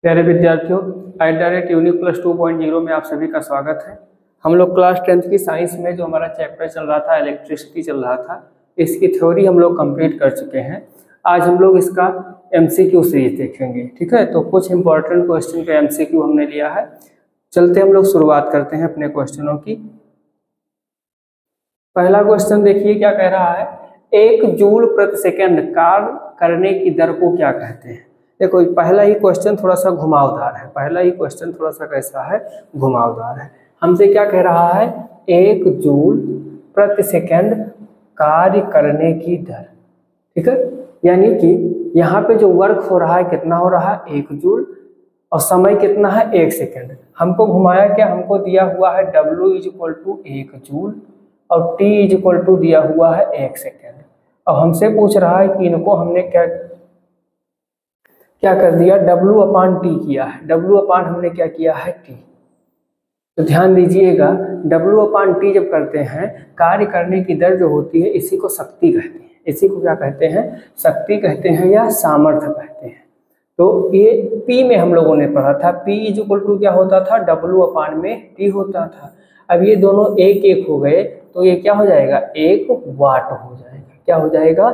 प्यारे विद्यार्थियों, @UNIC+2.0 में आप सभी का स्वागत है। हम लोग क्लास 10th की साइंस में जो हमारा चैप्टर चल रहा था, इलेक्ट्रिसिटी चल रहा था, इसकी थ्योरी हम लोग कंप्लीट कर चुके हैं। आज हम लोग इसका MCQ सीरीज देखेंगे, ठीक है। तो कुछ इंपॉर्टेंट क्वेश्चन का MCQ हमने लिया है। चलते हम लोग शुरुआत करते हैं अपने क्वेश्चनों की। पहला क्वेश्चन देखिए क्या कह रहा है, 1 जूल प्रति सेकंड कार्य करने की दर को क्या कहते हैं। देखो पहला ही क्वेश्चन थोड़ा सा घुमावदार है, पहला ही क्वेश्चन थोड़ा सा कैसा है, घुमावदार है। हमसे क्या कह रहा है, 1 जूल प्रति सेकंड कार्य करने की दर, ठीक है। यानी कि यहाँ पे जो वर्क हो रहा है कितना हो रहा है, 1 जूल, और समय कितना है, 1 सेकंड। हमको घुमाया क्या, हमको दिया हुआ है W = 1 जूल और T = दिया हुआ है 1 सेकेंड। अब हमसे पूछ रहा है कि इनको हमने क्या कर दिया, W/T किया है। W/ हमने क्या किया है, T। तो ध्यान दीजिएगा, W/T जब करते हैं, कार्य करने की दर जो होती है, इसी को शक्ति कहते हैं। इसी को क्या कहते हैं, शक्ति कहते हैं या सामर्थ्य कहते हैं। तो ये P में हम लोगों ने पढ़ा था, P = क्या होता था, W/T होता था। अब ये दोनों एक एक हो गए तो ये क्या हो जाएगा, 1 वाट हो जाएगा। क्या हो जाएगा,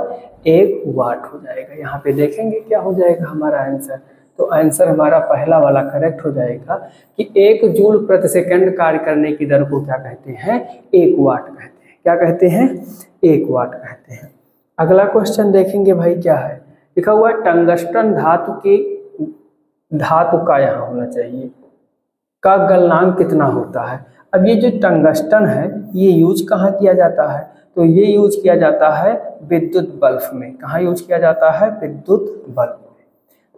1 वाट हो जाएगा। यहाँ पे देखेंगे क्या हो जाएगा हमारा आंसर। तो आंसर हमारा पहला वाला करेक्ट हो जाएगा कि 1 जूल प्रति सेकंड कार्य करने की दर को क्या कहते हैं, 1 वाट कहते हैं। क्या कहते हैं, 1 वाट कहते हैं। अगला क्वेश्चन देखेंगे भाई, क्या है लिखा हुआ है, टंगस्टन धातु का यहाँ होना चाहिए का गलनांक कितना होता है। अब ये जो टंगस्टन है ये यूज कहाँ किया जाता है, तो ये यूज किया जाता है विद्युत बल्ब में। कहाँ यूज किया जाता है, विद्युत बल्ब में।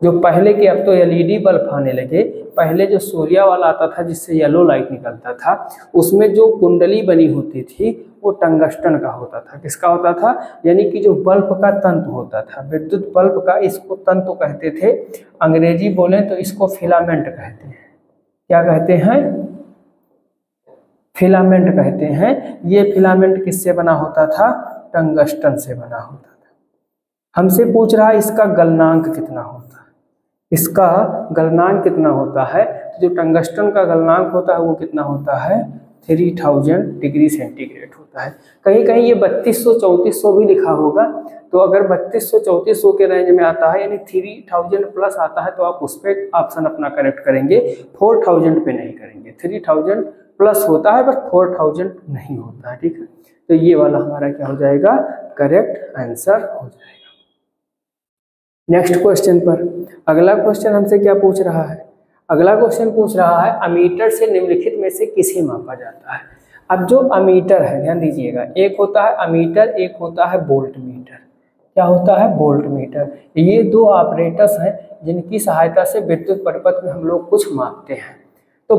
जो पहले के, अब तो LED बल्ब आने लगे, पहले जो सूर्या वाला आता था जिससे येलो लाइट निकलता था, उसमें जो कुंडली बनी होती थी वो टंगस्टन का होता था। किसका होता था, यानी कि जो बल्ब का तंतु होता था, विद्युत बल्ब का, इसको तंतु कहते थे। अंग्रेजी बोले तो इसको फिलामेंट कहते हैं। क्या कहते हैं, फिलामेंट कहते हैं। ये फिलामेंट किससे बना होता था, टंगस्टन से बना होता था। हमसे पूछ रहा है इसका गलनांक कितना होता है, इसका गलनांक कितना होता है। जो टंगस्टन का गलनांक होता है वो कितना होता है, 3000 डिग्री सेंटीग्रेड होता है। कहीं कहीं ये 3200-3400 भी लिखा होगा। तो अगर 3200-3400 के रेंज में आता है, यानी 3000 प्लस आता है, तो आप उस पर ऑप्शन अपना करेक्ट करेंगे, 4000 पे नहीं करेंगे। 3000 प्लस होता है बट 4000 नहीं होता है, ठीक है। तो ये वाला हमारा क्या हो जाएगा, करेक्ट आंसर हो जाएगा। नेक्स्ट क्वेश्चन पर, अगला क्वेश्चन हमसे क्या पूछ रहा है, अगला क्वेश्चन पूछ रहा है, अमीटर से निम्नलिखित में से किसे मापा जाता है। अब जो अमीटर है, ध्यान दीजिएगा, एक होता है अमीटर, एक होता है वोल्ट मीटर। क्या होता है, वोल्ट मीटर। ये दो ऑपरेटर्स हैं जिनकी सहायता से विद्युत परिपथ में हम लोग कुछ मापते हैं। तो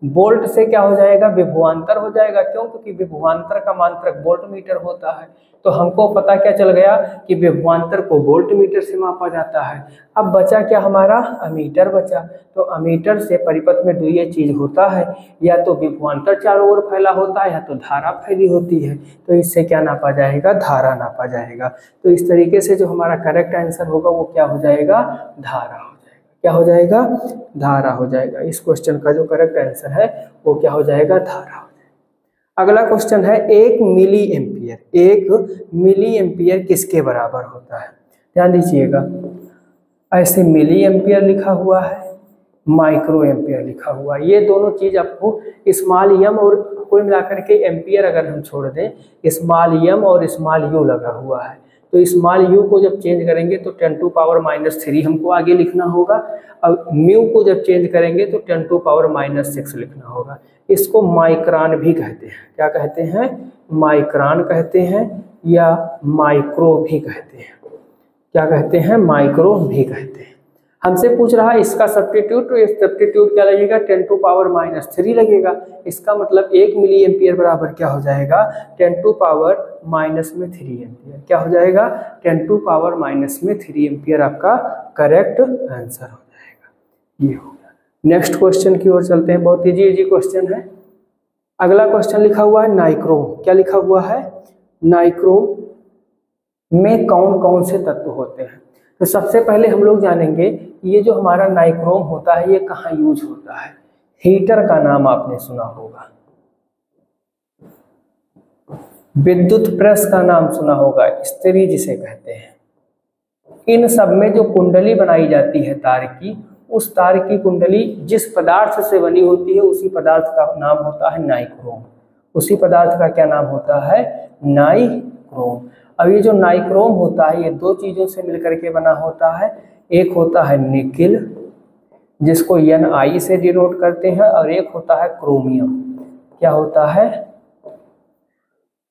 वोल्ट से क्या हो जाएगा, विभवांतर हो जाएगा। क्यों, क्योंकि विभवांतर का मात्रक वोल्ट मीटर होता है। तो हमको पता क्या चल गया कि विभवांतर को वोल्ट मीटर से मापा जाता है। अब बचा क्या हमारा, अमीटर बचा। तो अमीटर से परिपथ में दो ये चीज होता है, या तो विभवांतर चारों ओर फैला होता है या तो धारा फैली होती है। तो इससे क्या नापा जाएगा, धारा नापा जाएगा। तो इस तरीके से जो हमारा करेक्ट आंसर होगा वो क्या हो जाएगा, धारा हो जाएगा। क्या हो जाएगा, धारा हो जाएगा। इस क्वेश्चन का जो करेक्ट आंसर है वो क्या हो जाएगा, धारा हो जाएगा। अगला क्वेश्चन है, 1 मिली एम्पियर, 1 मिली एम्पियर किसके बराबर होता है। ध्यान दीजिएगा, ऐसे मिली एम्पियर लिखा हुआ है, माइक्रो एम्पियर लिखा हुआ है। ये दोनों चीज आपको स्मॉल m और कुल मिलाकर के एम्पियर अगर हम छोड़ दें, स्मॉल m और स्मॉल u लगा हुआ है। तो स्मॉल u को जब चेंज करेंगे तो 10⁻³ हमको आगे लिखना होगा। अब म्यू को जब चेंज करेंगे तो 10⁻�6 लिखना होगा। इसको माइक्रान भी कहते हैं। क्या कहते हैं, माइक्रान कहते हैं या माइक्रो भी कहते हैं। क्या कहते हैं, माइक्रो भी कहते हैं। हमसे पूछ रहा है इसका सब्स्टिट्यूट, तो सब्स्टिट्यूट क्या लगेगा, 10⁻³ लगेगा। इसका मतलब 1 मिली एम्पियर बराबर क्या हो जाएगा, 10⁻³ एम्पियर। क्या हो जाएगा, 10⁻³ एम्पियर आपका करेक्ट आंसर हो जाएगा। ये होगा। नेक्स्ट क्वेश्चन की ओर चलते हैं, बहुत इजी क्वेश्चन है। अगला क्वेश्चन लिखा हुआ है नाइक्रोम। क्या लिखा हुआ है, नाइक्रोम में कौन कौन से तत्व होते हैं। तो सबसे पहले हम लोग जानेंगे ये जो हमारा नाइक्रोम होता है ये कहाँ यूज होता है। हीटर का नाम आपने सुना होगा, विद्युत प्रेस का नाम सुना होगा, इस्त्री जिसे कहते हैं। इन सब में जो कुंडली बनाई जाती है तार की, उस तार की कुंडली जिस पदार्थ से बनी होती है उसी पदार्थ का नाम होता है नाइक्रोम। उसी पदार्थ का क्या नाम होता है? नाइक्रोम। अब ये जो नाइक्रोम होता है ये दो चीजों से मिलकर के बना होता है। एक होता है निकिल जिसको Ni से डिनोट करते हैं, और एक होता है क्रोमियम। क्या होता है?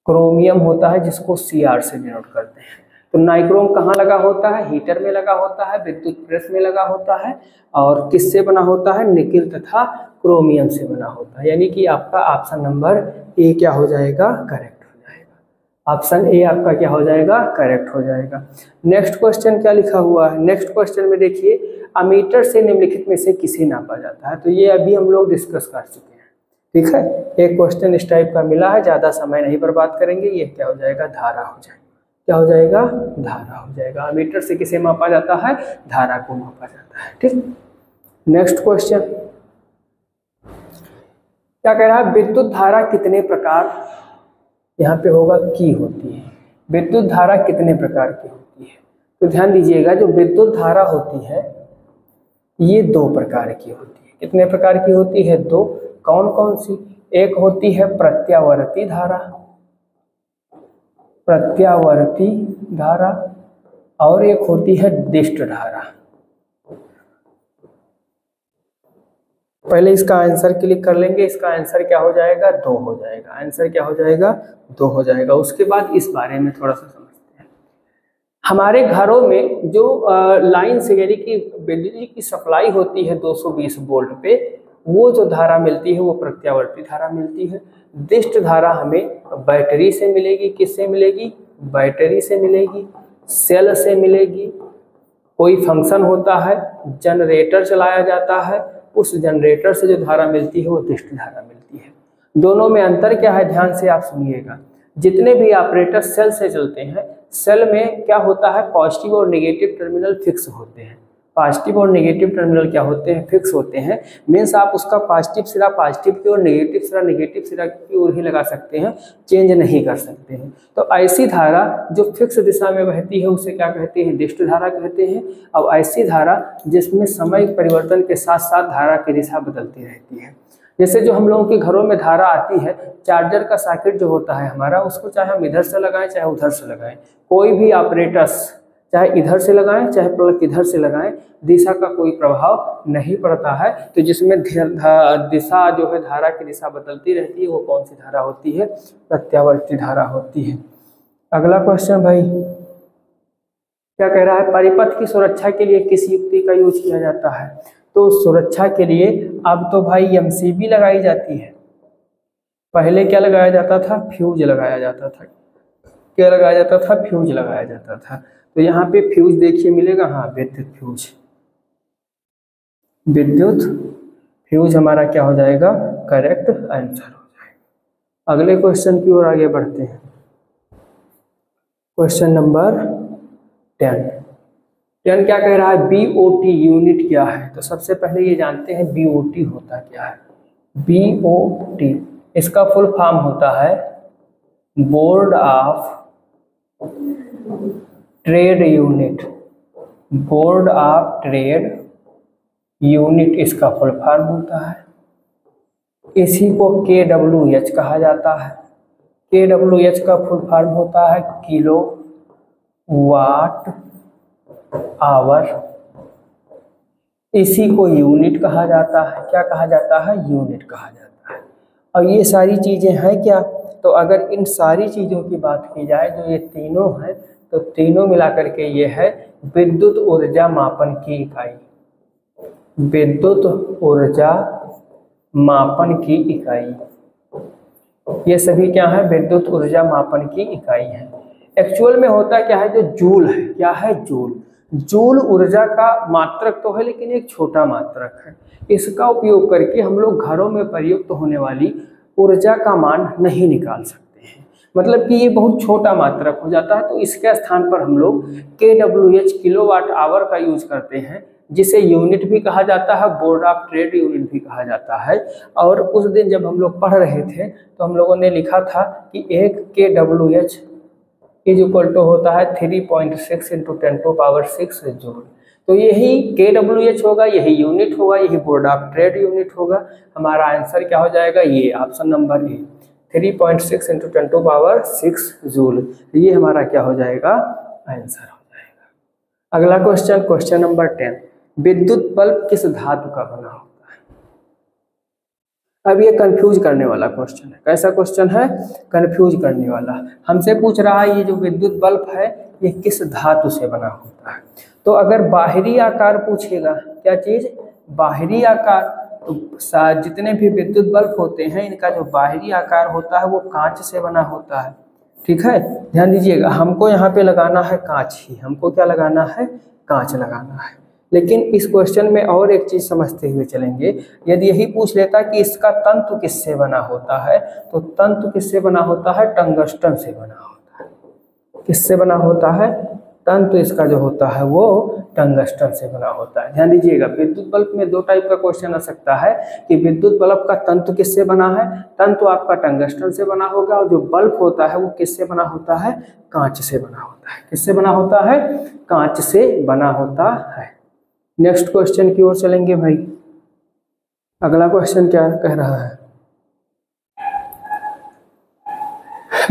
क्रोमियम होता है जिसको Cr से डिनोट करते हैं। तो नाइक्रोम कहाँ लगा होता है? हीटर में लगा होता है, विद्युत प्रेस में लगा होता है, और किससे बना होता है? निकिल तथा क्रोमियम से बना होता है। यानी कि आपका ऑप्शन नंबर ए क्या हो जाएगा? करेक्ट हो जाएगा। ऑप्शन ए आपका क्या हो जाएगा? करेक्ट हो जाएगा। नेक्स्ट क्वेश्चन क्या लिखा हुआ है? नेक्स्ट क्वेश्चन में देखिए, अमीटर से निम्नलिखित में से किसे नापा जाता है? तो ये अभी हम लोग डिस्कस कर चुके हैं, ठीक है। एक क्वेश्चन इस टाइप का मिला है, ज्यादा समय नहीं बर्बाद करेंगे। ये क्या हो जाएगा? धारा हो जाएगा। क्या हो जाएगा? धारा हो जाएगा। अमीटर से किसे मापा जाता है? धारा को मापा जाता है, ठीक। नेक्स्ट क्वेश्चन क्या कह रहा है? विद्युत धारा कितने प्रकार, यहाँ पे होगा की होती है। विद्युत धारा कितने प्रकार की होती है? तो ध्यान दीजिएगा, जो विद्युत धारा होती है ये दो प्रकार की होती है। कितने प्रकार की होती है? दो। कौन कौन सी? एक होती है प्रत्यावर्ती धारा, प्रत्यावर्ती धारा, और एक होती है दिष्ट धारा। पहले इसका आंसर क्लिक कर लेंगे। इसका आंसर क्या हो जाएगा? 2 हो जाएगा। आंसर क्या हो जाएगा? 2 हो जाएगा। उसके बाद इस बारे में थोड़ा सा समझते हैं। हमारे घरों में जो लाइन से यानी कि बिजली की सप्लाई होती है 220 वोल्ट पे, वो जो धारा मिलती है वो प्रत्यावर्ती धारा मिलती है। दिष्ट धारा हमें बैटरी से मिलेगी। किससे मिलेगी? बैटरी से मिलेगी, सेल से मिलेगी। कोई फंक्शन होता है, जनरेटर चलाया जाता है, उस जनरेटर से जो धारा मिलती है वो दिष्ट धारा मिलती है। दोनों में अंतर क्या है? ध्यान से आप सुनिएगा। जितने भी ऑपरेटर सेल से चलते हैं, सेल में क्या होता है? पॉजिटिव और नेगेटिव टर्मिनल फिक्स होते हैं। पॉजिटिव और नेगेटिव टर्मिनल क्या होते हैं? फिक्स होते हैं। मीन्स आप उसका पॉजिटिव सिरा पॉजिटिव की ओर, नेगेटिव सिरा नेगेटिव सिरा की ओर ही लगा सकते हैं, चेंज नहीं कर सकते हैं। तो ऐसी धारा जो फिक्स दिशा में बहती है उसे क्या कहते हैं? दिष्ट धारा कहते हैं। अब ऐसी धारा जिसमें समय परिवर्तन के साथ साथ धारा की दिशा बदलती रहती है। जैसे जो हम लोगों के घरों में धारा आती है, चार्जर का सॉकेट जो होता है हमारा, उसको चाहे हम इधर से लगाएं चाहे उधर से लगाएं, कोई भी ऑपरेटर्स चाहे इधर से लगाएं चाहे प्लग इधर से लगाएं, दिशा का कोई प्रभाव नहीं पड़ता है। तो जिसमें दिशा जो है, धारा की दिशा बदलती रहती है, वो कौन सी धारा होती है? प्रत्यावर्ती धारा होती है। अगला क्वेश्चन भाई क्या कह रहा है? परिपथ की सुरक्षा के लिए किस युक्ति का यूज किया जाता है? तो सुरक्षा के लिए अब तो भाई MCB लगाई जाती है। पहले क्या लगाया जाता था? फ्यूज लगाया जाता था। क्या लगाया जाता था? फ्यूज लगाया जाता था। तो यहाँ पे फ्यूज देखिए मिलेगा, हाँ, विद्युत फ्यूज। विद्युत फ्यूज हमारा क्या हो जाएगा? करेक्ट आंसर हो जाएगा। अगले क्वेश्चन की ओर आगे बढ़ते हैं। क्वेश्चन नंबर 10 क्या कह रहा है? BOT यूनिट क्या है? तो सबसे पहले ये जानते हैं BOT होता क्या है। BOT इसका फुल फॉर्म होता है board of trade unit. Board of trade unit इसका फुल फॉर्म होता है। इसी को KWH कहा जाता है। KWH का फुल फॉर्म होता है किलो वाट आवर। इसी को यूनिट कहा जाता है। क्या कहा जाता है? यूनिट कहा जाता है। और ये सारी चीजें हैं क्या? तो अगर इन सारी चीजों की बात की जाए, जो ये तीनों हैं, तो तीनों मिलाकर के ये है विद्युत ऊर्जा मापन की इकाई। विद्युत ऊर्जा मापन की इकाई, ये सभी क्या है? विद्युत ऊर्जा मापन की इकाई है। एक्चुअल में होता क्या है? जो जूल है, क्या है? जूल। जूल ऊर्जा का मात्रक तो है, लेकिन एक छोटा मात्रक है। इसका उपयोग करके हम लोग घरों में प्रयुक्त होने वाली ऊर्जा का मान नहीं निकाल सकते हैं। मतलब कि ये बहुत छोटा मात्रक हो जाता है। तो इसके स्थान पर हम लोग kWh किलोवाट आवर का यूज करते हैं, जिसे यूनिट भी कहा जाता है, बोर्ड ऑफ ट्रेड यूनिट भी कहा जाता है। और उस दिन जब हम लोग पढ़ रहे थे तो हम लोगों ने लिखा था कि 1 kWh इज इक्वल टू होता है 3.6 इंटू 10⁻6 जूल। तो यही kWh होगा, यही यूनिट होगा, यही बोर्ड ऑफ ट्रेड यूनिट होगा। हमारा आंसर क्या हो जाएगा, ये option number A 3.6 into 10⁻6 joule, ये हमारा क्या हो जाएगा, आंसर हो जाएगा। अगला क्वेश्चन, क्वेश्चन नंबर 10, विद्युत बल्ब किस धातु का बना होता है। अब ये कंफ्यूज करने वाला क्वेश्चन है। कैसा क्वेश्चन है, कंफ्यूज करने वाला। हमसे पूछ रहा है ये जो विद्युत बल्ब है ये किस धातु से बना होता है। तो अगर बाहरी आकार पूछेगा, क्या चीज, बाहरी आकार, तो जितने भी विद्युत बल्ब होते हैं इनका जो बाहरी आकार होता है वो कांच से बना होता है। ठीक है, ध्यान दीजिएगा, हमको यहाँ पे लगाना है कांच ही, हमको क्या लगाना है, कांच लगाना है। लेकिन इस क्वेश्चन में और एक चीज समझते हुए चलेंगे, यदि यही पूछ लेता कि इसका तंतु किससे बना होता है, तो तंतु किससे बना होता है, टंगस्टन से बना होता है। किससे बना होता है, तंतु इसका जो होता है वो टंगस्टन से बना होता है। ध्यान दीजिएगा, विद्युत बल्ब में 2 टाइप का क्वेश्चन आ सकता है कि विद्युत बल्ब का तंतु किससे बना है, तंतु आपका टंगस्टन से बना होगा, और जो बल्ब होता है वो किससे बना होता है, कांच से बना होता है। किससे बना होता है, कांच से बना होता है। नेक्स्ट क्वेश्चन की ओर चलेंगे भाई। अगला क्वेश्चन क्या कह रहा है,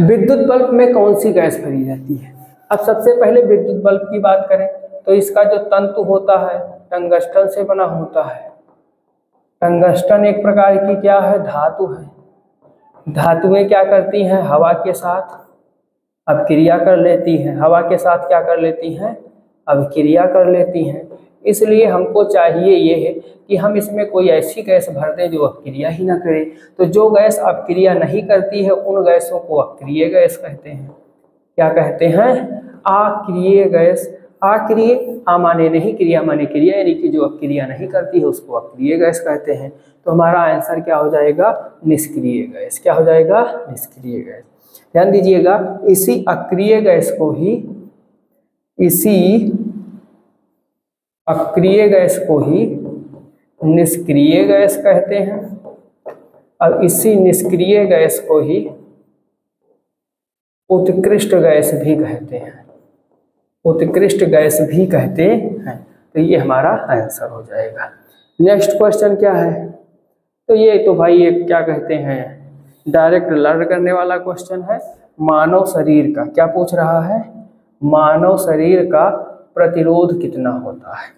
विद्युत बल्ब में कौन सी गैस भरी जाती है। अब सबसे पहले विद्युत बल्ब की बात करें तो इसका जो तंतु होता है टंगस्टन से बना होता है। टंगस्टन एक प्रकार की क्या है, धातु है। धातुएं क्या करती हैं, हवा के साथ अभिक्रिया कर लेती हैं। हवा के साथ क्या कर लेती हैं, अभिक्रिया कर लेती हैं। इसलिए हमको चाहिए ये है कि हम इसमें कोई ऐसी गैस भर दें जो अभिक्रिया ही ना करे। तो जो गैस अभिक्रिया नहीं करती है उन गैसों को अक्रिय गैस कहते हैं। क्या कहते हैं, अक्रिय गैस। अक्रिय, आ माने नहीं, क्रिया माने क्रिया, यानी कि जो अक्रिया नहीं करती है उसको अक्रिय गैस कहते हैं। तो हमारा आंसर क्या हो जाएगा, निष्क्रिय गैस। क्या हो जाएगा, निष्क्रिय गैस। ध्यान दीजिएगा, इसी अक्रिय गैस को ही, इसी अक्रिय गैस को ही निष्क्रिय गैस कहते हैं, और इसी निष्क्रिय गैस को ही उत्कृष्ट गैस भी कहते हैं। उत्कृष्ट गैस भी कहते हैं। तो ये हमारा आंसर हो जाएगा। नेक्स्ट क्वेश्चन क्या है, तो ये तो भाई ये क्या कहते हैं, डायरेक्ट लर्न करने वाला क्वेश्चन है। मानव शरीर का क्या पूछ रहा है, मानव शरीर का प्रतिरोध कितना होता है।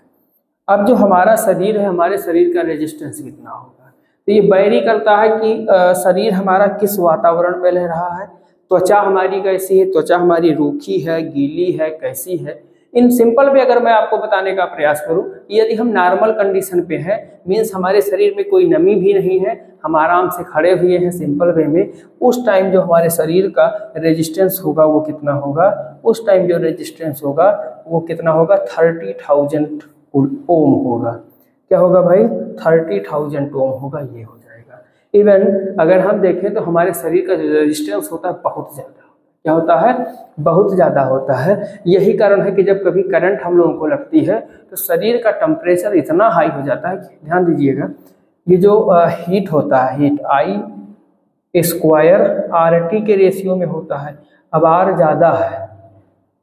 अब जो हमारा शरीर है, हमारे शरीर का रेजिस्टेंस कितना होगा, तो ये वैरी करता है कि शरीर हमारा किस वातावरण में रह रहा है। त्वचा हमारी कैसी है, त्वचा हमारी रूखी है, गीली है, कैसी है। इन सिंपल पे अगर मैं आपको बताने का प्रयास करूं, यदि हम नॉर्मल कंडीशन पे हैं, मीन्स हमारे शरीर में कोई नमी भी नहीं है, हम आराम से खड़े हुए हैं सिंपल वे में, उस टाइम जो हमारे शरीर का रेजिस्टेंस होगा वो कितना होगा, उस टाइम जो रेजिस्टेंस होगा वो कितना होगा, 30,000 ओम होगा। क्या होगा भाई, 30,000 ओम होगा, ये हो जाएगा। इवन अगर हम देखें तो हमारे शरीर का जो रेजिस्टेंस होता है बहुत ज़्यादा, क्या होता है, बहुत ज़्यादा होता है। यही कारण है कि जब कभी करंट हम लोगों को लगती है तो शरीर का टेम्परेचर इतना हाई हो जाता है कि, ध्यान दीजिएगा, ये जो हीट होता है, हीट I² RT के रेशियो में होता है। अब R ज़्यादा है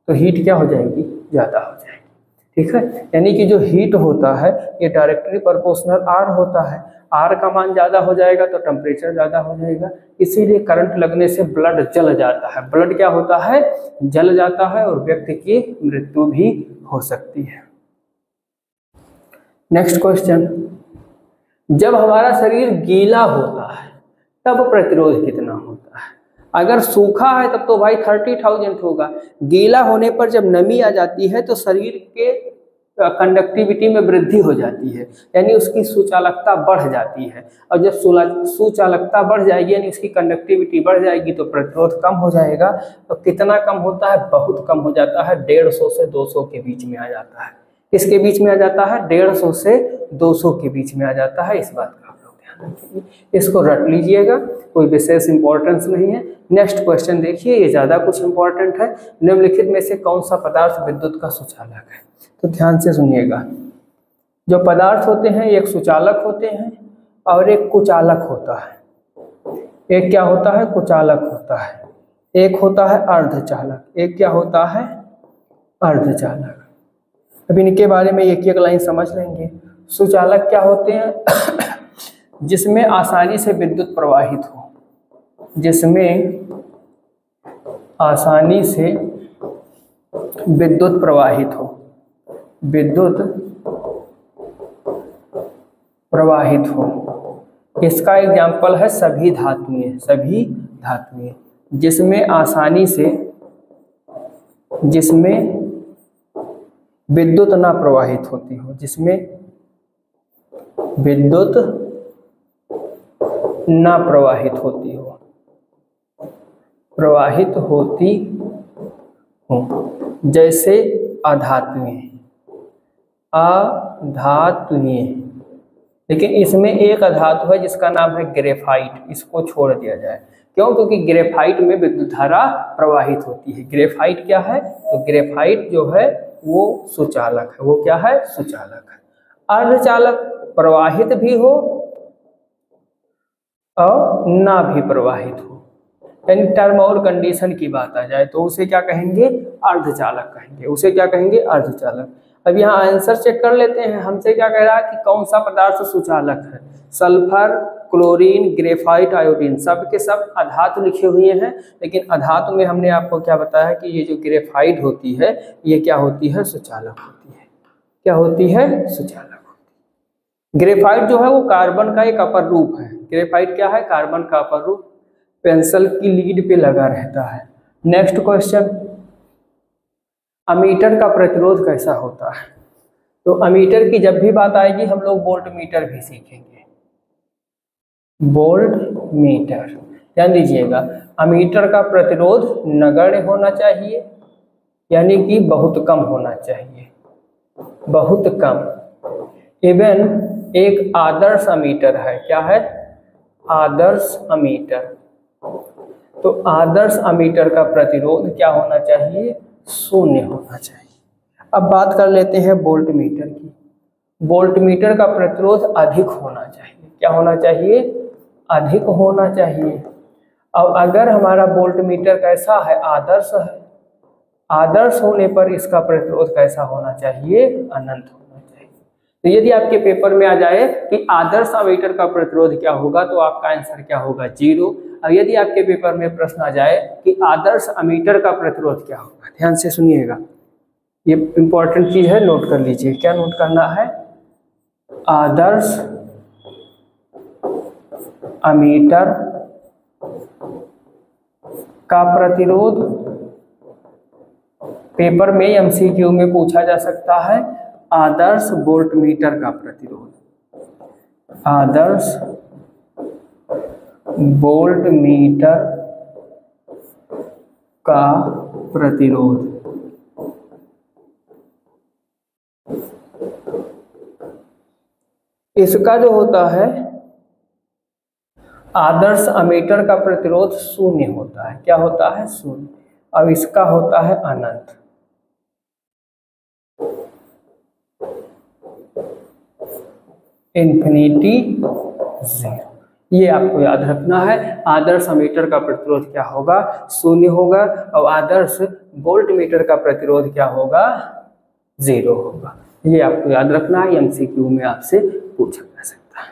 तो हीट क्या हो जाएगी, ज़्यादा हो जाएगी। ठीक है, यानी कि जो हीट होता है ये डायरेक्टली प्रोपोर्शनल R होता है। R का मान ज़्यादा हो जाएगा तो टेम्परेचर ज़्यादा हो जाएगा। इसीलिए करंट लगने से ब्लड जल जाता है। ब्लड क्या होता है, जल जाता है, और व्यक्ति की मृत्यु भी हो सकती है। नेक्स्ट क्वेश्चन, जब हमारा शरीर गीला होता है तब प्रतिरोध कितना होता है। अगर सूखा है तब तो भाई 30,000 होगा। गीला होने पर जब नमी आ जाती है तो शरीर के कंडक्टिविटी में वृद्धि हो जाती है, यानी उसकी सुचालकता बढ़ जाती है। और जब सुचालकता बढ़ जाएगी यानी उसकी कंडक्टिविटी बढ़ जाएगी तो प्रतिरोध कम हो जाएगा। तो कितना कम होता है, बहुत कम हो जाता है, 150 से 200 के बीच में आ जाता है। किसके बीच में आ जाता है, 150 से 200 के बीच में आ जाता है। इस बात का आप लोग ध्यान ध्यान रखेंगे, इसको रट लीजिएगा, कोई विशेष इंपॉर्टेंस नहीं है। नेक्स्ट क्वेश्चन देखिए, ये ज़्यादा कुछ इंपॉर्टेंट है। निम्नलिखित में से कौन सा पदार्थ विद्युत का सुचालक है? तो ध्यान से सुनिएगा। जो पदार्थ होते हैं एक सुचालक होते हैं और एक कुचालक होता है। एक क्या होता है? कुचालक होता है। एक होता है अर्धचालक। एक क्या होता है? अर्धचालक। अब इनके बारे में एक एक लाइन समझ लेंगे। सुचालक क्या होते हैं? जिसमें आसानी से विद्युत प्रवाहित हो, जिसमें आसानी से विद्युत प्रवाहित हो, विद्युत प्रवाहित हो। इसका एग्जाम्पल है सभी धातुएं, सभी धातुएं जिसमें आसानी से, जिसमें विद्युत ना प्रवाहित होती हो, जिसमें विद्युत ना प्रवाहित होती हो, प्रवाहित होती हो, जैसे अधातुएं, अधातुएं। लेकिन इसमें एक अधातु है जिसका नाम है ग्रेफाइट, इसको छोड़ दिया जाए। क्यों? क्योंकि ग्रेफाइट में विद्युत धारा प्रवाहित होती है। ग्रेफाइट क्या है? तो ग्रेफाइट जो है वो सुचालक है। वो क्या है? सुचालक है। अर्धचालक प्रवाहित भी हो और ना भी प्रवाहित हो, यानी टर्म और कंडीशन की बात आ जाए तो उसे क्या कहेंगे? अर्धचालक कहेंगे। उसे क्या कहेंगे? अर्धचालक। अब यहाँ आंसर चेक कर लेते हैं। हमसे क्या कह रहा है कि कौन सा पदार्थ सुचालक है? सल्फर, क्लोरीन, ग्रेफाइट, आयोडीन, सब के सब अधातु लिखे हुए हैं। लेकिन अधातु में हमने आपको क्या बताया कि ये जो ग्रेफाइट होती है ये क्या होती है? सुचालक होती है। क्या होती है? सुचालक होती है। ग्रेफाइट जो है वो कार्बन का एक अपर रूप है। ग्रेफाइट क्या है? कार्बन का अपर रूप, पेंसिल की लीड पे लगा रहता है। नेक्स्ट क्वेश्चन, अमीटर का प्रतिरोध कैसा होता है? तो अमीटर की जब भी बात आएगी हम लोग वोल्ट मीटर भी सीखेंगे। वोल्ट मीटर, ध्यान दीजिएगा। अमीटर का प्रतिरोध नगण्य होना चाहिए, यानी कि बहुत कम होना चाहिए, बहुत कम। इवन एक आदर्श अमीटर है। क्या है? आदर्श अमीटर। तो आदर्श अमीटर का प्रतिरोध क्या होना चाहिए? शून्य होना चाहिए। अब बात कर लेते हैं वोल्ट मीटर की। वोल्ट मीटर का प्रतिरोध अधिक होना चाहिए। क्या होना चाहिए? अधिक होना चाहिए। अब अगर हमारा वोल्ट मीटर कैसा है? आदर्श है। आदर्श होने पर इसका प्रतिरोध कैसा होना चाहिए? अनंत होना चाहिए। तो यदि आपके पेपर में आ जाए कि आदर्श अमीटर का प्रतिरोध क्या होगा तो आपका आंसर क्या होगा? 0। अब यदि आपके पेपर में प्रश्न आ जाए कि आदर्श अमीटर का प्रतिरोध क्या होगा, ध्यान से सुनिएगा, ये इंपॉर्टेंट चीज है, नोट कर लीजिए। क्या नोट करना है? आदर्श अमीटर का प्रतिरोध पेपर में एमसीक्यू में पूछा जा सकता है। आदर्श वोल्ट मीटर का प्रतिरोध, आदर्श वोल्ट मीटर का प्रतिरोध। इसका जो होता है आदर्श अमीटर का प्रतिरोध शून्य होता है। क्या होता है? शून्य। अब इसका होता है अनंत। इन्फिनिटी 0। ये आपको याद रखना है। आदर्श अमीटर का प्रतिरोध क्या होगा? शून्य होगा। और आदर्श वोल्ट मीटर का प्रतिरोध क्या होगा? 0 होगा। ये आपको याद रखना है, एमसीक्यू में आपसे पूछा जा सकता है।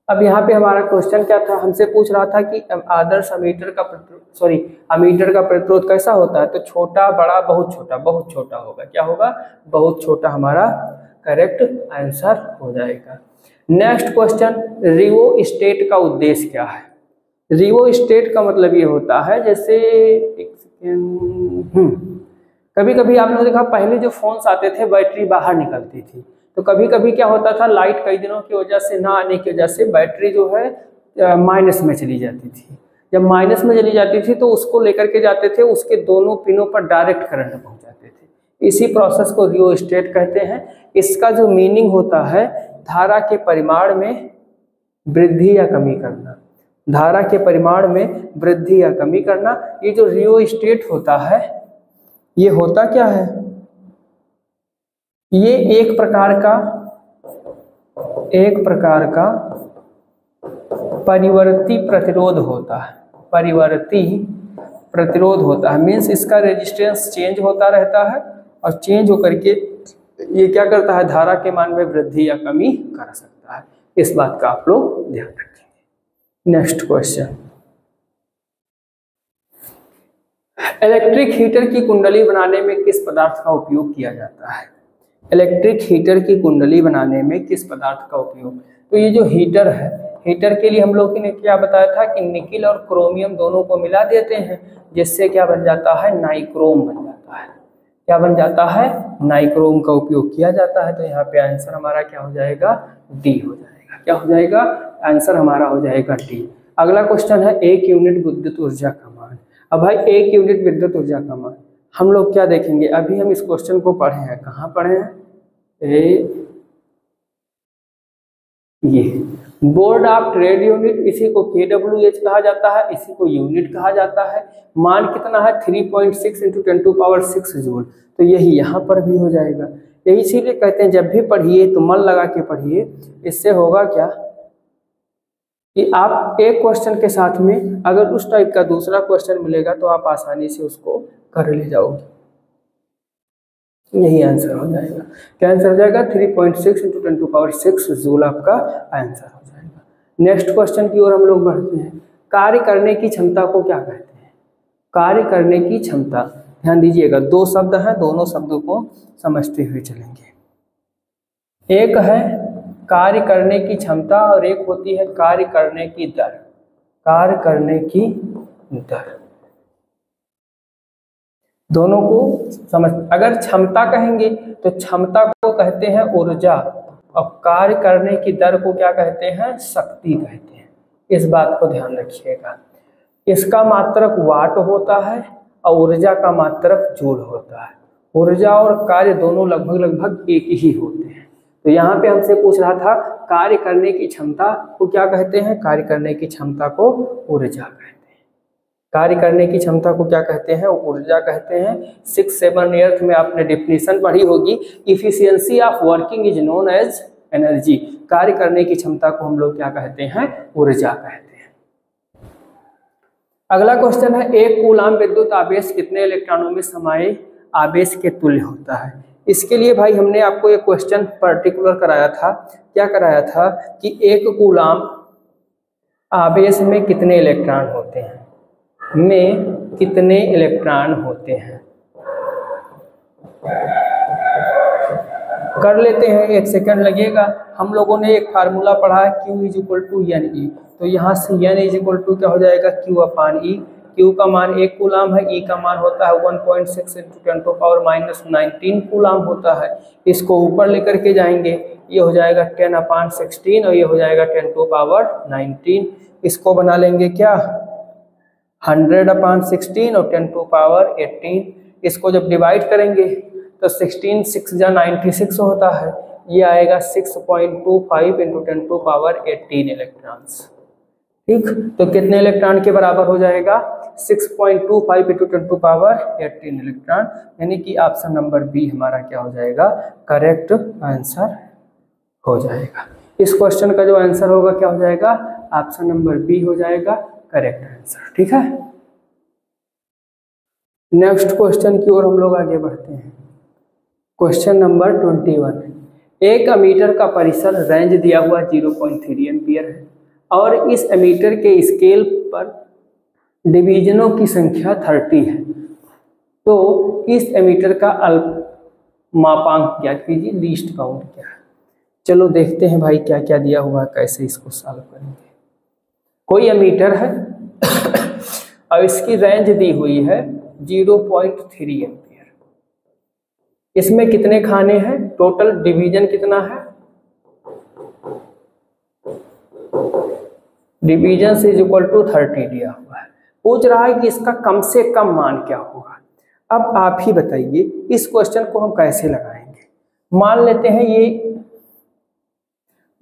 अब यहाँ पे हमारा क्वेश्चन क्या था? हमसे पूछ रहा था कि आदर्श अमीटर का अमीटर का प्रतिरोध कैसा होता है? तो छोटा, बड़ा, बहुत छोटा। बहुत छोटा होगा। क्या होगा? बहुत छोटा हमारा करेक्ट आंसर हो जाएगा। नेक्स्ट क्वेश्चन, रिओस्टेट का उद्देश्य क्या है? रिओस्टेट का मतलब ये होता है, जैसे एक सेकेंड, कभी कभी आपने देखा पहले जो फोन्स आते थे बैटरी बाहर निकलती थी, तो कभी कभी क्या होता था, लाइट कई दिनों की वजह से ना आने की वजह से बैटरी जो है माइनस में चली जाती थी। जब माइनस में चली जाती थी तो उसको लेकर के जाते थे, उसके दोनों पिनों पर डायरेक्ट करंट पहुंचाते थे। इसी प्रोसेस को रिओस्टेट कहते हैं। इसका जो मीनिंग होता है, धारा के परिमाण में वृद्धि या कमी करना, धारा के परिमाण में वृद्धि या कमी करना। ये जो रियोस्टेट होता है ये होता क्या है, ये एक प्रकार का परिवर्ती प्रतिरोध होता है, परिवर्ती प्रतिरोध होता है। मीन्स इसका रेजिस्टेंस चेंज होता रहता है और चेंज होकर के ये क्या करता है, धारा के मान में वृद्धि या कमी कर सकता है। इस बात का आप लोग ध्यान रखेंगे। नेक्स्ट क्वेश्चन, इलेक्ट्रिक हीटर की कुंडली बनाने में किस पदार्थ का उपयोग किया जाता है? इलेक्ट्रिक हीटर की कुंडली बनाने में किस पदार्थ का उपयोग? तो ये जो हीटर है, हीटर के लिए हम लोग ने क्या बताया था कि निकिल और क्रोमियम दोनों को मिला देते हैं, जिससे क्या बन जाता है, नाइक्रोम बन जाता है। क्या बन जाता है, नाइक्रोम का उपयोग किया जाता है। तो यहाँ पे आंसर हमारा क्या हो जाएगा, डी हो जाएगा। क्या हो जाएगा, आंसर हमारा हो जाएगा डी। अगला क्वेश्चन है 1 यूनिट विद्युत ऊर्जा का मान। अब भाई 1 यूनिट विद्युत ऊर्जा का मान हम लोग क्या देखेंगे, अभी हम इस क्वेश्चन को पढ़े हैं, कहाँ पढ़े हैं, ये बोर्ड ऑफ ट्रेड यूनिट, इसी को KWH कहा जाता है, इसी को यूनिट कहा जाता है। मान कितना है, 3.6 × 10⁶ जूल। तो यही यहाँ पर भी हो जाएगा। यही इसीलिए कहते हैं जब भी पढ़िए तो मन लगा के पढ़िए। इससे होगा क्या कि आप एक क्वेश्चन के साथ में अगर उस टाइप का दूसरा क्वेश्चन मिलेगा तो आप आसानी से उसको कर ले जाओगे। यही आंसर हो जाएगा। क्या आंसर हो जाएगा, 3.6 × 10⁶ जूल आपका आंसर हो जाएगा। नेक्स्ट क्वेश्चन की ओर हम लोग बढ़ते हैं। कार्य करने की क्षमता को क्या कहते हैं? कार्य करने की क्षमता, ध्यान दीजिएगा, दो शब्द हैं, दोनों शब्दों को समझते हुए चलेंगे। एक है कार्य करने की क्षमता और एक होती है कार्य करने की दर। कार्य करने की दर, दोनों को समझ, अगर क्षमता कहेंगे तो क्षमता को कहते हैं ऊर्जा और कार्य करने की दर को क्या कहते हैं, शक्ति कहते हैं। इस बात को ध्यान रखिएगा। इसका मात्रक वाट होता है और ऊर्जा का मात्रक जूल होता है। ऊर्जा और कार्य दोनों लगभग एक ही होते हैं। तो यहाँ पे हमसे पूछ रहा था कार्य करने की क्षमता को क्या कहते हैं, कार्य करने की क्षमता को ऊर्जा कहते हैं। कार्य करने की क्षमता को क्या कहते हैं, ऊर्जा कहते हैं। 6-7 ईयर्थ में आपने डेफिनेशन पढ़ी होगी, efficiency of working is known as energy. कार्य करने की क्षमता को हम लोग क्या कहते हैं, ऊर्जा कहते हैं। अगला क्वेश्चन है, एक कूलाम विद्युत आवेश कितने इलेक्ट्रॉनों में समाये आवेश के तुल्य होता है? इसके लिए भाई हमने आपको एक क्वेश्चन पर्टिकुलर कराया था। क्या कराया था कि एक कूलाम आवेश में कितने इलेक्ट्रॉन होते हैं, में कितने इलेक्ट्रॉन होते हैं। कर लेते हैं, 1 सेकंड लगेगा। हम लोगों ने एक फार्मूला पढ़ा है, Q = Ne। तो यहाँ से N क्या हो जाएगा, Q/E। Q का मान 1 कूलाम है, E का मान होता है 1.6 × 10⁻⁹ कूलाम होता है। इसको ऊपर लेकर के जाएंगे, ये हो जाएगा 10/16 और ये हो जाएगा 10⁻19। इसको बना लेंगे क्या, 100/16 और 10⁻18। इसको जब डिवाइड करेंगे तो 16 6 जा 96 होता है। ये आएगा 6.25 × 10⁻18 इलेक्ट्रॉन्स। ठीक, तो कितने इलेक्ट्रॉन के बराबर हो जाएगा, 6.25 × 10⁻18 इलेक्ट्रॉन। यानी कि ऑप्शन नंबर बी हमारा क्या हो जाएगा, करेक्ट आंसर हो जाएगा। इस क्वेश्चन का जो आंसर होगा क्या हो जाएगा, ऑप्शन नंबर बी हो जाएगा करेक्ट आंसर। ठीक है, नेक्स्ट क्वेश्चन की ओर हम लोग आगे बढ़ते हैं। क्वेश्चन नंबर 21, एक एमीटर का परिसर रेंज दिया हुआ 0.3 एम्पियर है और इस एमीटर के स्केल पर डिवीजनों की संख्या 30 है। तो इस एमीटर का मापांक ज्ञात कीजिए, लीस्ट काउंट क्या है। चलो देखते हैं भाई क्या क्या दिया हुआ है, कैसे इसको सॉल्व करेंगे। कोई एमीटर है और इसकी रेंज दी हुई है 0.3 एम्पियर। इसमें कितने खाने हैं, टोटल डिवीजन कितना है, डिवीजन से =30 दिया हुआ है। पूछ रहा है कि इसका कम से कम मान क्या होगा। अब आप ही बताइए इस क्वेश्चन को हम कैसे लगाएंगे। मान लेते हैं ये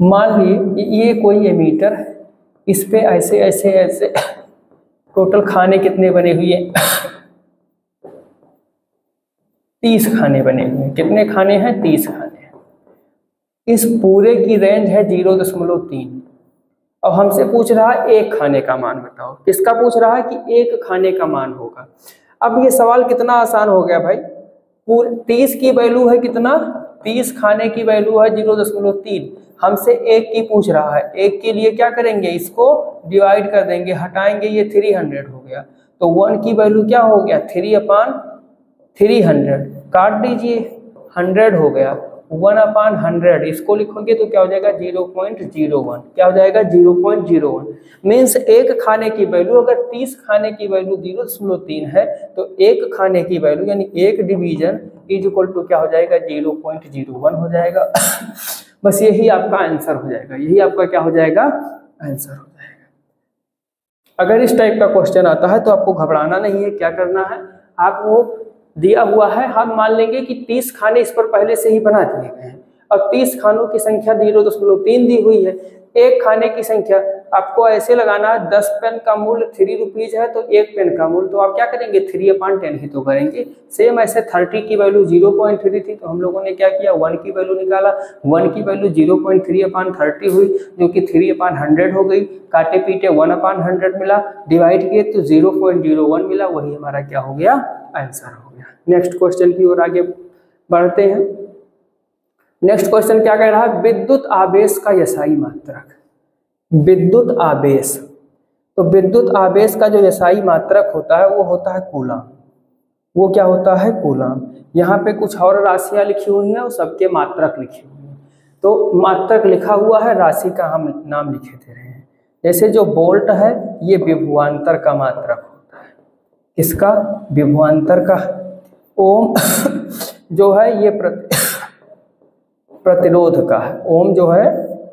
मान लीजिए ये कोई एमीटर है, इस पे ऐसे ऐसे ऐसे टोटल खाने कितने बने हुए हैं 30 खाने बने हुए हैं। कितने खाने हैं 30 खाने हैं। इस पूरे की रेंज है 0.3। अब हमसे पूछ रहा है एक खाने का मान बताओ। किसका पूछ रहा है कि एक खाने का मान होगा। अब ये सवाल कितना आसान हो गया भाई। पूरे 30 की वैल्यू है कितना 30 खाने की वैल्यू है 0.3। हमसे एक की पूछ रहा है। एक के लिए क्या करेंगे इसको डिवाइड कर देंगे, हटाएंगे ये 300 हो गया। तो 1 की वैल्यू क्या हो गया 3/300 काट दीजिए 100 हो गया 1/100। इसको लिखोगे तो क्या हो जाएगा 0.01। क्या हो जाएगा 0.01। मीन्स एक खाने की वैल्यू अगर 30 खाने की वैल्यू 0.3 है तो एक खाने की वैल्यू यानी एक डिवीजन इज इक्वल टू क्या हो जाएगा 0.01 हो जाएगा। बस यही आपका आंसर हो जाएगा। यही आपका क्या हो जाएगा आंसर हो जाएगा। अगर इस टाइप का क्वेश्चन आता है तो आपको घबराना नहीं है। क्या करना है आप वो दिया हुआ है, हम मान लेंगे कि 30 खाने इस पर पहले से ही बना दिए गए हैं। अब 30 खानों की संख्या 0.3 दी हुई है। एक खाने की संख्या आपको ऐसे लगाना है 10 पेन का मूल्य 3 रुपीज है तो एक पेन का मूल्य तो आप क्या करेंगे 3/10 ही तो करेंगे। सेम ऐसे 30 की वैल्यू 0.3 थी तो हम लोगों ने क्या किया 1 की वैल्यू निकाला। 1 की वैल्यू 0.3/30 हुई जो कि 3/100 हो गई। काटे पीटे 1/100 मिला, डिवाइड किए तो 0.01 मिला। वही हमारा क्या हो गया आंसर हो गया। नेक्स्ट क्वेश्चन की ओर आगे बढ़ते हैं। नेक्स्ट क्वेश्चन क्या कह रहा है विद्युत आवेश का यसाई मात्रक। विद्युत आवेश, तो विद्युत आवेश का जो यसाई मात्रक होता है वो होता है कूलम। वो क्या होता है कूलम। यहाँ पे कुछ और राशियां लिखी हुई हैं और सबके मात्रक लिखे हुए हैं। तो मात्रक लिखा हुआ है, राशि का हम नाम लिखे दे रहे हैं। जैसे जो वोल्ट है ये विभवांतर का मात्रक होता है। किसका विभवांतर का। ओम जो है ये प्रतिरोध का है। ओम जो है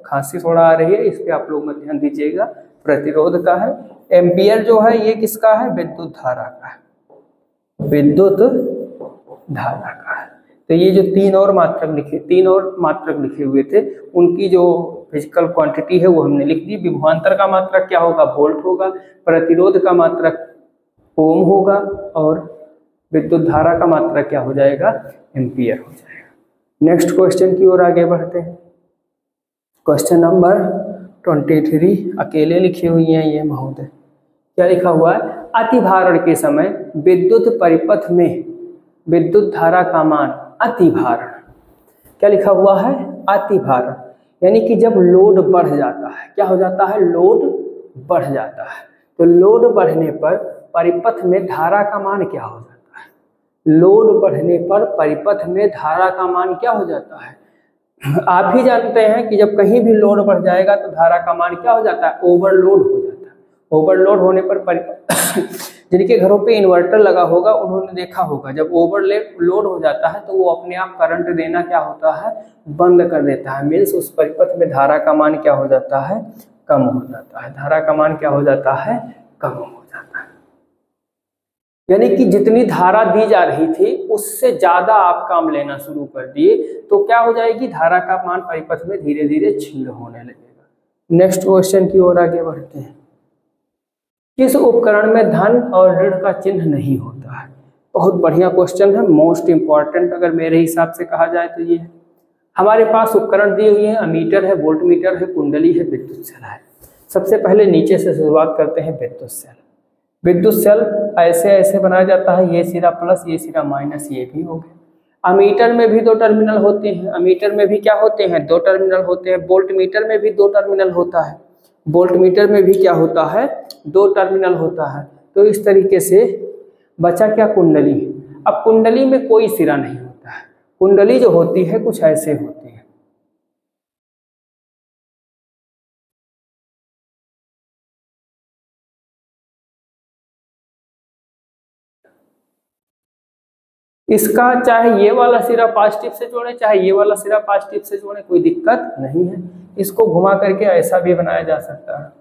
खांसी थोड़ा आ रही है इस पे आप लोग मत ध्यान दीजिएगा, प्रतिरोध का है। एम्पियर जो है ये किसका है विद्युत धारा का है। विद्युत धारा का है। तो ये जो तीन और मात्रक लिखे हुए थे उनकी जो फिजिकल क्वांटिटी है वो हमने लिख दी। विभवांतर का मात्रक क्या होगा वोल्ट होगा, प्रतिरोध का मात्रक ओम होगा और विद्युत धारा का मात्रक क्या हो जाएगा एम्पियर हो जाएगा। नेक्स्ट क्वेश्चन की ओर आगे बढ़ते हैं। क्वेश्चन नंबर 23 अकेले लिखी हुई हैं ये महोदय। क्या लिखा हुआ है अतिभारण के समय विद्युत परिपथ में विद्युत धारा का मान अतिभारण। क्या लिखा हुआ है अतिभारण यानी कि जब लोड बढ़ जाता है क्या हो जाता है लोड बढ़ जाता है। तो लोड बढ़ने पर परिपथ में धारा का मान क्या हो जाता है। लोड बढ़ने पर परिपथ में धारा का मान क्या हो जाता है। आप ही जानते हैं कि जब कहीं भी लोड बढ़ जाएगा तो धारा का मान क्या हो जाता है ओवरलोड हो जाता है। ओवरलोड होने पर जिनके घरों पे इन्वर्टर लगा होगा उन्होंने देखा होगा जब ओवरलोड हो जाता है तो वो अपने आप करंट देना क्या होता है बंद कर देता है। मीन्स उस परिपथ में धारा का मान क्या हो जाता है कम हो जाता है। धारा का मान क्या हो जाता है कम हो जाता है। यानी कि जितनी धारा दी जा रही थी उससे ज्यादा आप काम लेना शुरू कर दिए तो क्या हो जाएगी धारा का मान परिपथ में धीरे धीरे क्षीण होने लगेगा। नेक्स्ट क्वेश्चन की ओर आगे बढ़ते हैं। किस उपकरण में धन और ऋण का चिन्ह नहीं होता है। बहुत बढ़िया क्वेश्चन है, मोस्ट इंपॉर्टेंट अगर मेरे हिसाब से कहा जाए तो ये है। हमारे पास उपकरण दिए हुए हैं अमीटर है, वोल्ट मीटर है, कुंडली है, विद्युत सेल है। सबसे पहले नीचे से शुरुआत करते हैं विद्युत सेल। विद्युत सेल ऐसे ऐसे बनाया जाता है, ये सिरा प्लस ये सिरा माइनस ये भी हो गया। अमीटर में भी दो टर्मिनल होते हैं, अमीटर में भी क्या होते हैं दो टर्मिनल होते हैं। वोल्ट मीटर में भी दो टर्मिनल होता है, वोल्ट मीटर में भी क्या होता है दो टर्मिनल होता है। तो इस तरीके से बचा क्या कुंडली। अब कुंडली में कोई सिरा नहीं होता है, कुंडली जो होती है कुछ ऐसे होती है। इसका चाहे ये वाला सिरा पॉजिटिव से जोड़े चाहे ये वाला सिरा पॉजिटिव से जोड़े कोई दिक्कत नहीं है। इसको घुमा करके ऐसा भी बनाया जा सकता है।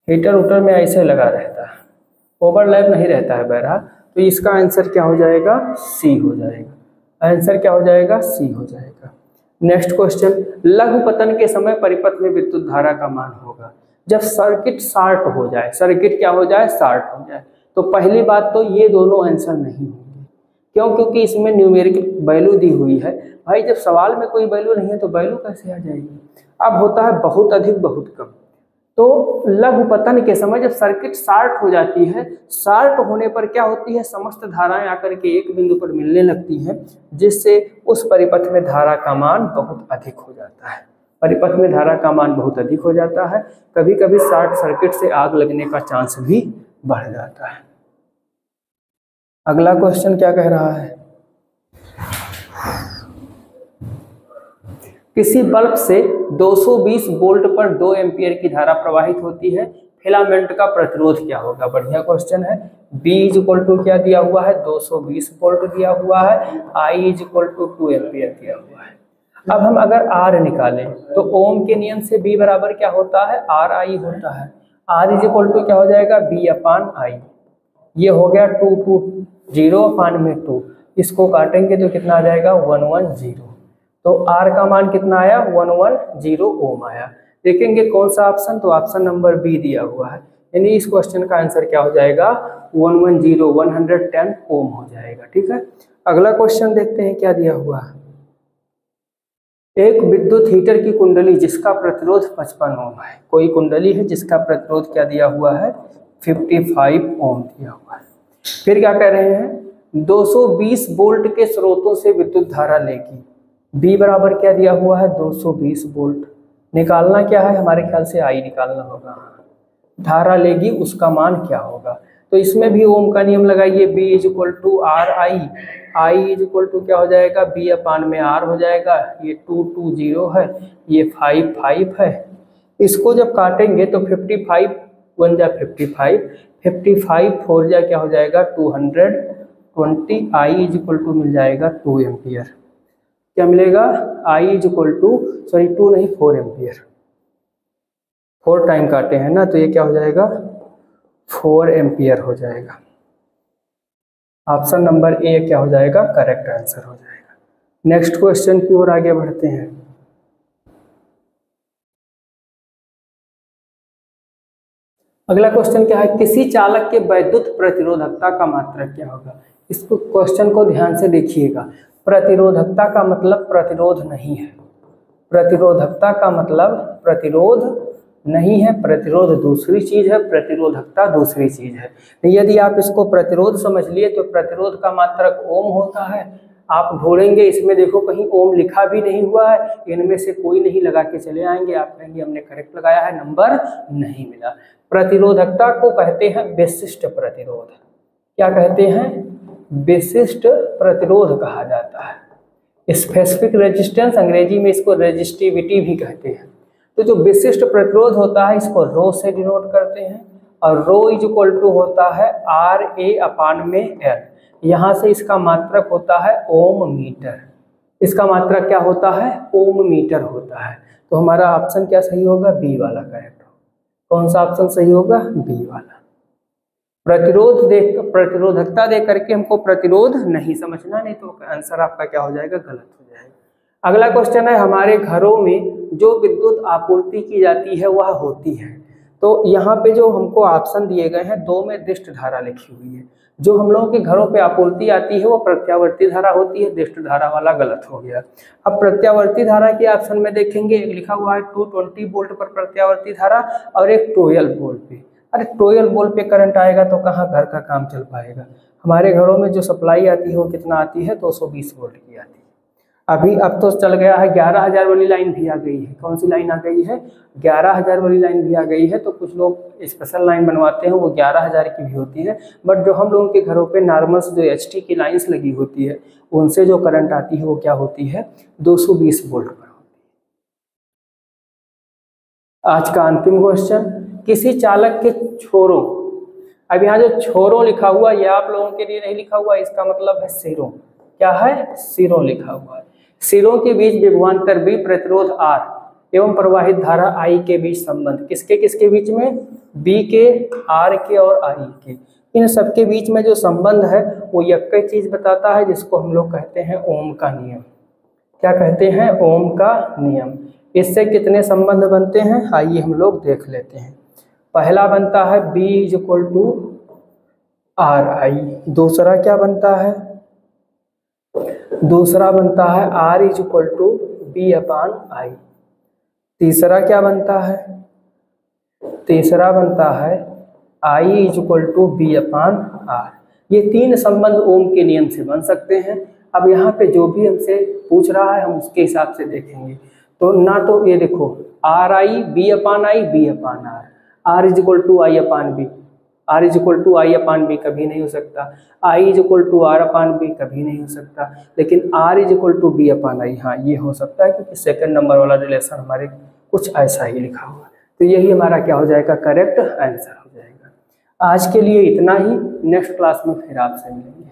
हीटर उटर में ऐसे लगा रहता है, ओवरलैप नहीं रहता है बहरहाल। तो इसका आंसर क्या हो जाएगा सी हो जाएगा। आंसर क्या हो जाएगा सी हो जाएगा। नेक्स्ट क्वेश्चन, लघुपतन के समय परिपथ में विद्युत धारा का मान होगा। जब सर्किट शॉर्ट हो जाए, सर्किट क्या हो जाए, शॉर्ट हो जाए, तो पहली बात तो ये दोनों आंसर नहीं होंगे। क्यों? क्योंकि इसमें न्यूमेरिकल वैल्यू दी हुई है। भाई जब सवाल में कोई वैल्यू नहीं है तो वैल्यू कैसे आ जाएगी। अब होता है बहुत अधिक बहुत कम। तो लघुपतन के समय जब सर्किट शॉर्ट हो जाती है, शॉर्ट होने पर क्या होती है, समस्त धाराएं आकर के एक बिंदु पर मिलने लगती हैं, जिससे उस परिपथ में धारा का मान बहुत अधिक हो जाता है। परिपथ में धारा का मान बहुत अधिक हो जाता है। कभी कभी शॉर्ट सर्किट से आग लगने का चांस भी बढ़ जाता है। अगला क्वेश्चन क्या कह रहा है, किसी बल्ब से 220 वोल्ट पर 2 एम्पीयर की धारा प्रवाहित होती है, फिलामेंट का प्रतिरोध क्या होगा। बढ़िया क्वेश्चन है। B इक्वल टू क्या दिया हुआ है, 220 वोल्ट दिया हुआ है, I इक्वल टू 2 एम्पीयर दिया हुआ है। अब हम अगर R निकालें तो ओम के नियम से B बराबर क्या होता है, RI होता है। R इक्वल टू क्या हो जाएगा, B अपान I। ये हो गया 2 2 0 अपान में 2, इसको काटेंगे तो कितना आ जाएगा, 110। तो R का मान कितना आया, 110 ओम आया। देखेंगे कौन सा ऑप्शन, तो ऑप्शन नंबर बी दिया हुआ है। यानी इस क्वेश्चन का आंसर क्या हो जाएगा, 110 ओम हो जाएगा। ठीक है, अगला क्वेश्चन देखते हैं क्या दिया हुआ है। एक विद्युत हीटर की कुंडली जिसका प्रतिरोध 55 ओम है। कोई कुंडली है जिसका प्रतिरोध क्या दिया हुआ है, 55 ओम दिया हुआ है। फिर क्या कह रहे हैं, 220 वोल्ट के स्रोतों से विद्युत धारा लेगी। B बराबर क्या दिया हुआ है, 220 वोल्ट। निकालना क्या है, हमारे ख्याल से I निकालना होगा। धारा लेगी उसका मान क्या होगा, तो इसमें भी ओम का नियम लगाइए। B equal to RI, I equal to क्या हो जाएगा, B अपान में R हो जाएगा। ये 2 2 0 है, ये 5 5 है। इसको जब काटेंगे तो 55 1 जा 55, 55 4 जा क्या हो जाएगा, 220। I इक्वल टू मिल जाएगा 2 एम्पियर। क्या मिलेगा, I इक्वल टू 2 नहीं 4 एम्पियर। 4 टाइम काटे हैं ना, तो ये क्या हो जाएगा, 4 एम्पियर हो जाएगा। ऑप्शन नंबर ए क्या हो जाएगा, करेक्ट आंसर हो जाएगा। नेक्स्ट क्वेश्चन की ओर आगे बढ़ते हैं। अगला क्वेश्चन क्या है, किसी चालक के वैद्युत प्रतिरोधकता का मात्रक क्या होगा। इसको क्वेश्चन को ध्यान से देखिएगा। प्रतिरोधकता का मतलब प्रतिरोध नहीं है, प्रतिरोधकता का मतलब प्रतिरोध नहीं है। प्रतिरोध दूसरी चीज है, प्रतिरोधकता दूसरी चीज है। यदि आप इसको प्रतिरोध समझ लिए तो प्रतिरोध का मात्रक ओम होता है। आप ढूंढेंगे इसमें, देखो कहीं ओम लिखा भी नहीं हुआ है, इनमें से कोई नहीं लगा के चले आएंगे, आप कहेंगे हमने करेक्ट लगाया है, नंबर नहीं मिला। प्रतिरोधकता को कहते हैं विशिष्ट प्रतिरोध। क्या कहते हैं, विशिष्ट प्रतिरोध कहा जाता है। स्पेसिफिक रेजिस्टेंस, अंग्रेजी में इसको रेजिस्टिविटी भी कहते हैं। तो जो विशिष्ट प्रतिरोध होता है इसको रो से डिनोट करते हैं, और रो इज इक्वल टू होता है RA अपान में L। यहाँ से इसका मात्रक होता है ओम मीटर। इसका मात्रक क्या होता है, ओम मीटर होता है। तो हमारा ऑप्शन क्या सही होगा, बी वाला करेक्ट हो। कौन सा ऑप्शन सही होगा, बी वाला। प्रतिरोध देख, प्रतिरोधकता देख करके हमको प्रतिरोध नहीं समझना, नहीं तो आंसर आपका क्या हो जाएगा, गलत हो जाएगा। अगला क्वेश्चन है, हमारे घरों में जो विद्युत आपूर्ति की जाती है वह होती है। तो यहाँ पे जो हमको ऑप्शन दिए गए हैं, 2 में दिष्ट धारा लिखी हुई है। जो हम लोगों के घरों पे आपूर्ति आती है वो प्रत्यावर्ती धारा होती है, दिष्ट धारा वाला गलत हो गया। अब प्रत्यावर्ती धारा के ऑप्शन में देखेंगे, एक लिखा हुआ है 220 वोल्ट पर प्रत्यावर्ती धारा, और एक 12 वोल्ट पे। अरे 12 वोल्ट पे करंट आएगा तो कहाँ घर का काम चल पाएगा। हमारे घरों में जो सप्लाई आती है वो कितना आती है, 220 वोल्ट की आती है। अभी अब तो चल गया है 11,000 वाली लाइन भी आ गई है। कौन सी लाइन आ गई है, 11,000 वाली लाइन भी आ गई है। तो कुछ लोग स्पेशल लाइन बनवाते हैं, वो 11,000 की भी होती है। बट जो हम लोगों के घरों पे नॉर्मल जो HT की लाइन्स लगी होती है, उनसे जो करंट आती है वो क्या होती है, 220 वोल्ट पर होती है। आज का अंतिम क्वेश्चन, किसी चालक के छोरों, अब यहाँ जो छोरों लिखा हुआ ये आप लोगों के लिए नहीं लिखा हुआ, इसका मतलब है सिरों। क्या है, सिरों लिखा हुआ है। सिरों के बीच विभवांतर B, प्रतिरोध R एवं प्रवाहित धारा I के बीच संबंध, किसके किसके बीच में, B के, R के और I के। इन सबके बीच में जो संबंध है वो एक चीज बताता है जिसको हम लोग कहते हैं ओम का नियम। क्या कहते हैं, ओम का नियम। इससे कितने संबंध बनते हैं, आइए हम लोग देख लेते हैं। पहला बनता है B is equal to R I, दूसरा क्या बनता है, दूसरा बनता है R is equal to B upon I, तीसरा क्या बनता है, तीसरा बनता है I is equal to B upon R. ये तीन संबंध ओम के नियम से बन सकते हैं। अब यहाँ पे जो भी हमसे पूछ रहा है हम उसके हिसाब से देखेंगे। तो ना तो ये देखो R I B upon I B upon R, R is equal to I upon B, R is equal to I upon B कभी नहीं हो सकता, I is equal to R upon B कभी नहीं हो सकता, लेकिन R is equal to B upon I हाँ ये हो सकता है, क्योंकि सेकंड नंबर वाला रिलेशन हमारे कुछ ऐसा ही लिखा हुआ है। तो यही हमारा क्या हो जाएगा, करेक्ट आंसर हो जाएगा। आज के लिए इतना ही, नेक्स्ट क्लास में फिर आपसे मिलेंगे।